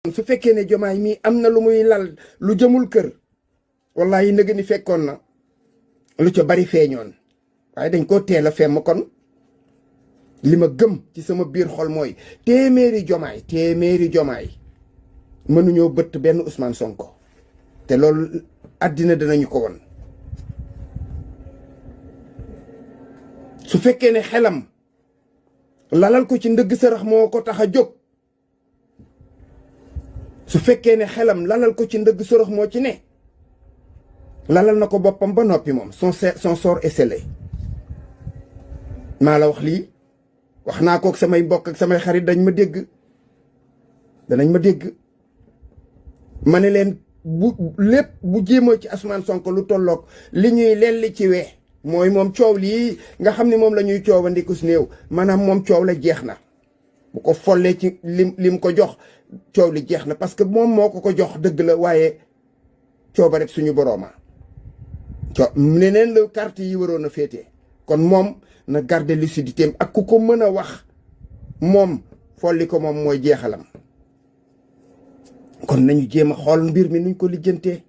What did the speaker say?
su fekkee ne jomaay mii am na lu muy lal lu jëmul kër wallahi nëgë ni fekkoon na lu ca bari feeñoon waaye dañ koo teel a femm. kon li ma gëm ci sama biir xol mooy téeméeri jomaay mënuñoo bëtt benn Ousmane Sonko te loolu àddina dinañu ko won. su fekkee ne xelam lalal ko ci ndëgg sërëx moo ko tax a jóg, su fekkee ne xelam lalal ko ci ndëgg sërëx moo ci ne, lalal na ko boppam ba noppi moom son sort est scellé. maa la wax lii, wax naa ko ak samay mbokk ak samay xarit danañ ma dégg ma ne leen lépp bu jéemoo ci Ousmane Sonko lu tolloog li ñuy lelli ci wee mooy moom coow lii nga xam ne moom la ñuy coowandiku si néew, maanaam moom coow la jeex na. bu ko follee ci lim ko jox coow li jeex na, parce que moom moo ko jox dëgg la, waaye cooba rek suñu borooma neneen la carte yi waroon a féetee. kon moom na garder lucidité ak ku ko mën a wax moom folli ko moom mooy jeexalam. kon nañu jéem a xool mbir mi nuñ ko lijjantee.